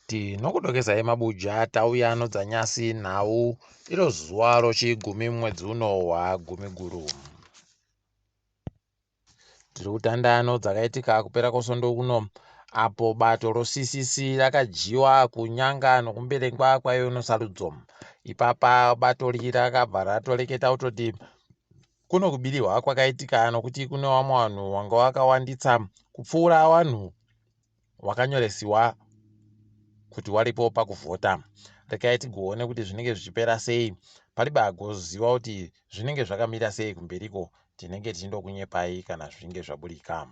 Tinokudokezai mabuja tauya dzanyasi nhau iro zuva rochigumi mwedzi uno waGumiguru. Tiri kutandano dzakaitika kupera kwesondo kuno apo bato roCCC rakajiwa kunyanga nokumberengwa kwayo sarudzo. Ipapa bato iri rakabva ratoreketa kutoti kuno kubiriwa kwakaitika nokuti kune vamwe vanhu vanga vakawanditsa kupfuura vanhu vakanyoresiwa kuti waripo pakuvhota. Rekai tigoone kuti zvinenge zvichipera sei, paribe agoziva kuti zvinenge zvakamira sei kumberiko. Tinenge tichindokunyepai kana zvinenge zvaburika.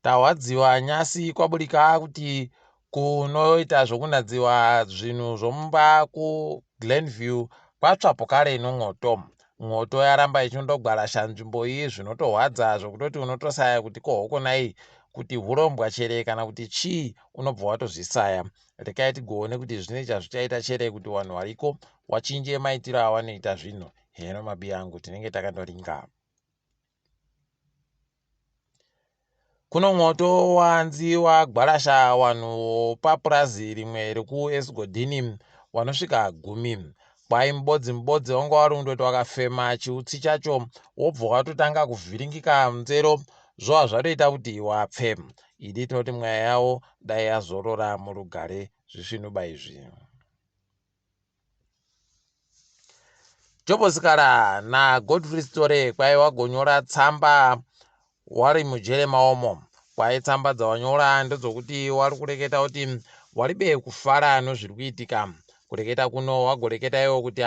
Tahwadziwa nyasi kwaburika kuti kunoita zvokunadziwa zvinhu zvomumba kuGlenview kwatsva pokare nomwoto. Mwoto yaramba ichindogwarasha nzvimbo iyi zvinotohwadza zvokutoti unotosaya kuti kohokonai kuti hurombwa chere kana kuti chii unobva watozvisaya. Rekai tigoone kuti zvinoita zvichaita chere kuti vanhu variko wachinje maitiro avanoita zvinhu. Heno mabi angu tinenge takandoringa. Kuno mwoto wanzi wagwarasha vanhu papurazi rimwe rekuEsgodini vanosvika 10. Kwai mubodzi wanga wari kundoti wakafema chiutsi chacho wobva watotanga kuvhiringika munzero zvova zvatoita kuti wapfe. Idi tinoti mweya yavo dai yazorora murugare zvisvinuba izvi. Sikhala naGodfrey Sitole kwai wagonyora tsamba wari mujere maomo. Kwai tsamba dzawanyora ndedzokuti wari kureketa kuti waribe kufara nozviri kuitika. Kureketa kuno wagoreketa iwo kuti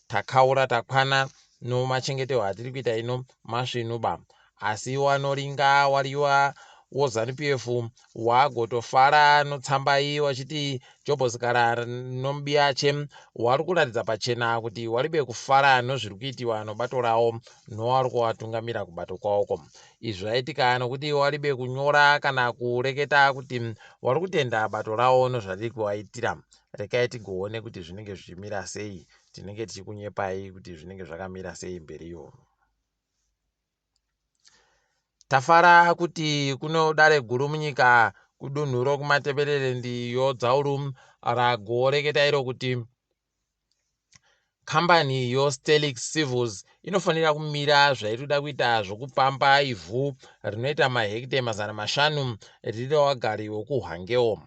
takaura takwana nomachengeterwo atiri kuita ino masvinuba. Asi wanoringa wariwa woZANU-PF wagotofara notsamba iyi wachiti Sikhala nomubiyache wari kuratidza pachena kuti waribe kufara nozviri kuitiwa nobato rawo nowari kuvatungamira kubato kwawoko. Izvi zvaitika nokuti waribe kunyora kana kureketa kuti wari kutenda bato rawo nozvariri kuvaitira. Rekai tigoone kuti zvinenge zvichimira sei. Tinenge tichikunyepai kuti zvinenge zvakamira sei mberiyo. Tafara kuti kuno dare guru munyika kudunhu rokumateberere yoDzauru ragoreketa iro kuti kambani yoStelix Civils inofanira kumira zvaitoda kuita zvokupamba ivhu rinoita mahekite 500 riri wagari wokuHwangewo.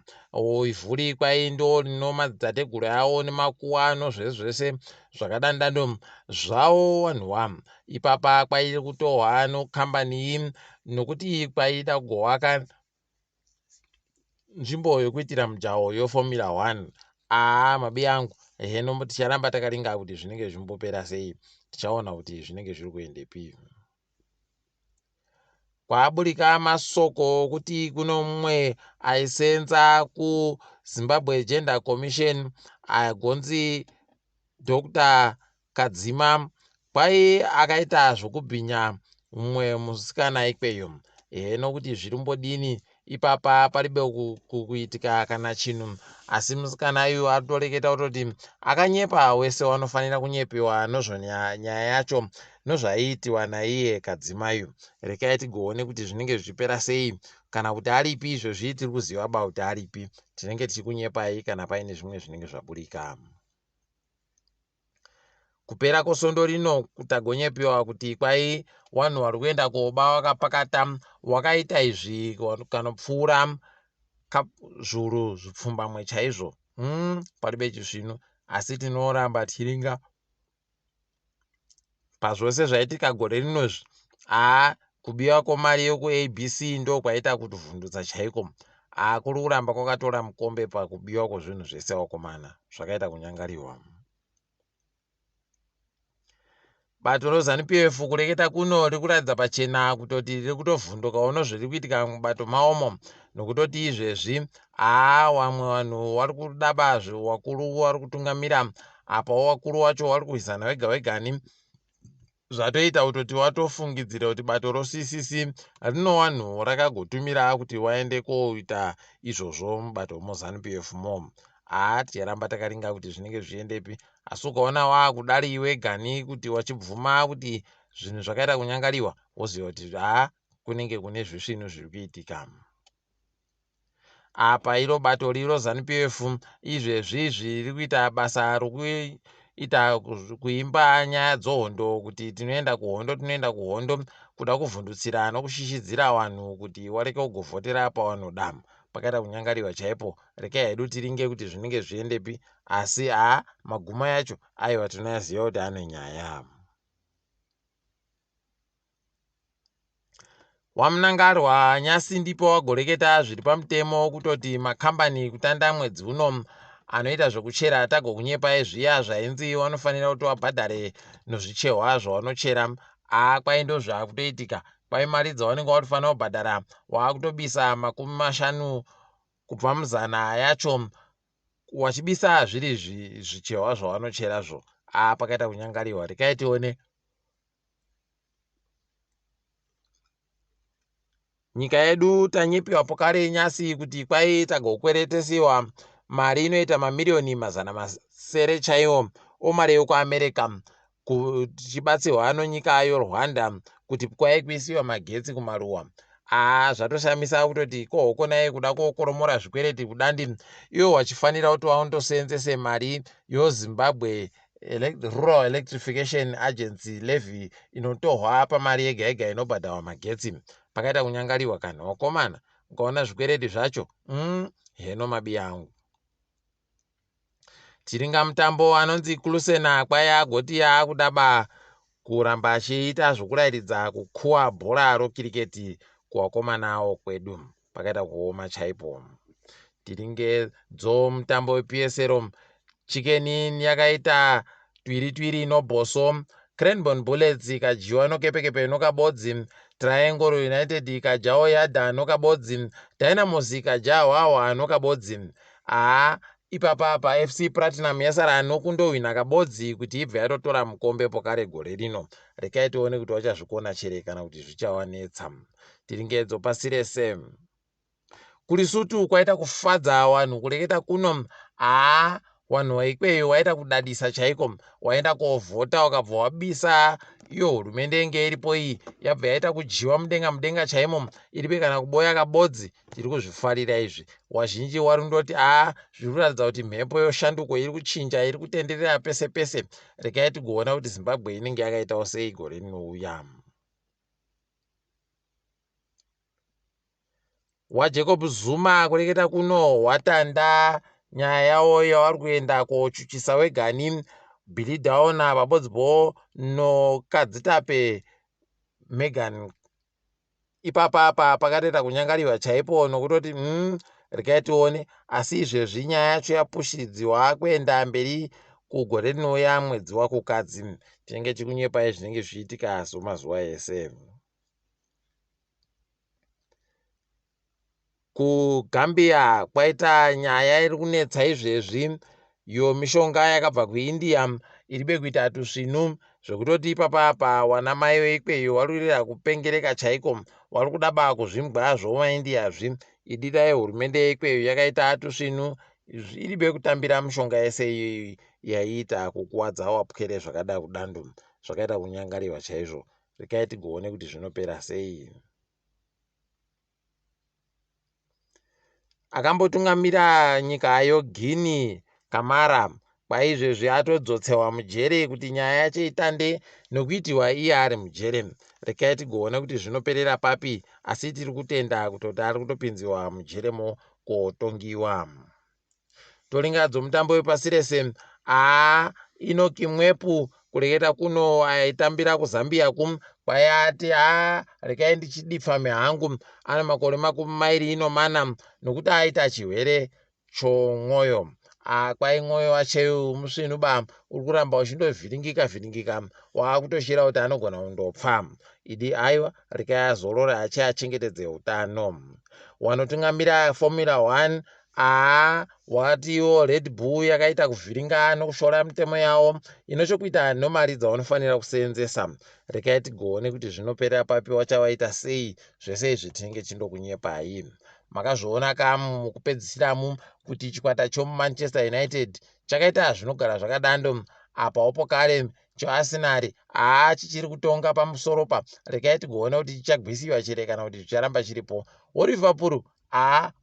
Ivhu kwai ndo rino madzitateguru yawo nemakuwa nozvezvese zvakadandando zvavo vanhuwa. Ipapa kwairi kutohwa nokambani iyi nokuti kwaida kugovaka nzvimbo yokuitira mujaho yoFormula 1. Mabi angu, heno ticharamba takaringa kuti zvinenge zvimbopera sei. Tichaona kuti zvinenge zviri kuendepi. Kwaburika masoko kuti kuno mumwe aisenza kuZimbabwe Gender Commission agonzi Dr. Kadzima kwai akaita zvokubhinya mumwe musikana ikweyo. Heno kuti zvirimbodini ipapa paribe kuitika kana chinhu. Asi musikana uyu aritoreketa kutoti akanyepa wese wanofanira kunyepiwa nozvo nyaya yacho nozvaiitiwa naiye Kadzimayu. Rekai tigoone kuti zvinenge zvichipera sei, kana kuti aripi izvozvi tiri kuziva ba kuti aripi. Tinenge tichikunyepai kana paine zvimwe zvinenge zvaburika. Kupera kwesondo rino kutagonyepiwa kuti kwai vanhu vari kuenda koba wakapakata wakaita izvi kanopfuura zviuru zvipfumbamwe chaizvo. Paribe chizvino. Asi tinoramba tichiringa pazvose zvaitika gore rinozvi. Kubiwa kwemari yokuABC ndo kwaita kutovhundutsa chaiko. Kuri kuramba kwakatora mukombe pakubiwa kwezvinhu zvese wakomana zvakaita kunyangariwa. Bato roZANU-PF kureketa kuno riri kuratidza pachena kutoti riri kutovhundukawo nozviri kuitika mubato maomo, nokutoti izvezvi vamwe vanhu vari kudaba zvewakuru vari kutungamira apa wakuru wacho vari kuizana wega wegani. Zvatoita kutoti watofungidzira kuti bato roCCC rino vanhu rakagotumira kuti waende koita izvozvo mubato moZANU-PF mo. Ticharamba takaringa kuti zvinenge zviendepi. Asi ukaona wakudari wegani kuti wachibvuma kuti zvinhu zvakaita kunyangariwa woziva kuti kunenge kune zvisvinu zviri kuitika. apa iro bato riro ZANU-PF izvezvi zviri kuita basa rokuita kuimba nyaya dzohondo kuti tinoenda kuhondo kuda kuvhundutsira nokushishidzira vanhu kuti wareke kugovhotera pawanoda. Pakaita kunyangariwa chaipo. Rekai hedu tiringe kuti zvinenge zviendepi, asi maguma yacho aiwa tinoziva kuti ane nyaya. Wamunangarwa nyasi ndipo wagoreketa zviri pamutemo kutoti makambani kutanda mwedzi uno anoita zvekuchera tago kunyepai zviya zvainzi wanofanira kuti wabhadhare nozvichehwa zvawanochera. Kwai ndo zvaakutoitika. Kwai mari dzawanenge watofanira kubhadhara waakutobisa 50 kubva muzana yacho wachibisa zviri zvichehwa zvawanocherazvo. Pakaita kunyangariwa. Rekai tione. Nyika yedu tanyepiwa pokare nyasi kuti kwai tagokweretesiwa mari inoita mamiliyoni mazana masere chaiwo omari yokuAmerica tichibatsirwa nonyika yoRwanda kuti kwai kuisiwa magetsi kumaruwa. Zvatoshamisa kutoti kohokonai kuda kuokoromora zvikwereti kudandi iwo wachifanira kuti waundoseenzese mari yoZimbabwe Rural Electrification Agency levy inotohwa pamari yega yega inobhadharwa magetsi. Pakaita kunyangariwa kana wakomana ukaona zvikwereti zvacho heno mabi angu. Tiringa mutambo anonzi Kulusena kwai agoti akudaba kuramba achiita zvokurairidza kukuwa bhora rokiriketi kuwakomana awo kwedu. Pakaita kuoma chaipo. Tiringe mutambo wePSL Chicken yakaita twiri noBoso. Cranbourne Bullets ikajiwa noKepekepe nokabodzi. Triangle United ikajawo Yadha nokabodzi. Dynamos ikajahwawa nokabodzi. Ipapa FC Platinum yasara nokundowina kabodzi kuti ibve yatotora mukombe pokare gore rino. Rekai tione kuti wachazvikona chere kana kuti zvichawanetsa. Tiringedzo pasi rese. Kulisutu kwaita kufadza vanhu kureketa kuno. Vanhu waikweyo waita kudadisa chaiko. Waenda kovhota wakabva wabisa iyo hurumende yenge iripo iyi yabva yaita kujiwa mudenga chaimo iribe kana kuboya kabodzi. Tiri kuzvifarira izvi. Wazhinji warundoti zviri kuratidza kuti mhepo yoshanduko iri kuchinja iri kutenderera pese pese. Rekai tigoona kuti Zimbabwe inenge yakaitawo sei gore rinouya. waJacob Zuma kureketa kuno watanda nyaya yawo yavari kuenda kochuchisa wegani Billy Dauna pabodzipo nokadzitape Megan. Ipapa pakatoita kunyangariwa chaipo nokutoti rekai tione, asi izvezvi nyaya yacho yapushidziwa kuenda mberi kugore rinouya mwedzi wakukadzi. Tinenge tikunyepai zvinenge zvichiitika mazuva ese. KuGambia kwaita nyaya iri kunetsa izvezvi yomishonga yakabva kuIndia iribe kuita tusvinu zvekutoti ipapa wanamai veikweyo warurira kupengereka chaiko, vari kudaba kuzvimbwa zvomaIndiazvi. Idira yehurumende yeikweyo yakaita tusvinu iribe kutambira mishonga yese yaiita kukuwadza wapwere zvakada kudando. Zvakaita kunyangariwa chaizvo. Rekai tigoone kuti zvinopera sei. Akambotungamira nyika yoGuinea Kamara kwaizvezvi atodzotsewa mujere kuti nyaya yacho itande nokuitiwa iye ari mujere. Rekai tigoona kuti zvinoperera papi, asi tiri kutenda kutoti ari kutopinziwa mujeremo kotongiwa. Toringadzo mutambo wepasi rese. Inoki Mwepu kureketa kuno aitambira kuZambia kwayati rekai ndichidifame hangu ana makore 24 nokuti aita chirwere chomwoyo. Kwai mwoyo wacho musvinuba uri kuramba uchindovhiringika waakutoshira kuti anogona kundopfa. Idi aiwa rekai azorora achengetedze utano. Wanotungamira Formula 1 watiwo Red Bull yakaita kuvhiringa nokushora mitemo yawo inochokuita nomari dzavanofanira kuseenzesa. Rekai tigoone kuti zvinopera papi wachawaita sei. Zvese izvi tinenge chindokunyepai. Makazviona mukupedzisiramu kuti chikwata choManchester United chakaita zvinogara zvakadando apawo pokare choArsenal chichiri kutonga pamusoro pa. Rekai tigoona kuti chichagwisiwa chere kana kuti chicharamba chiripo. WoLiverpool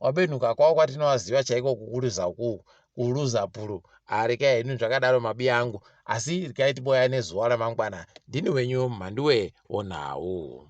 wabenuka kwavo kwatinowaziva chaiko kukuruza puru. Rekai henyu zvakadaro mabi angu, asi rekai tiboya nezuva ramangwana. Ndini wenyu Mhanduwe WeNhau.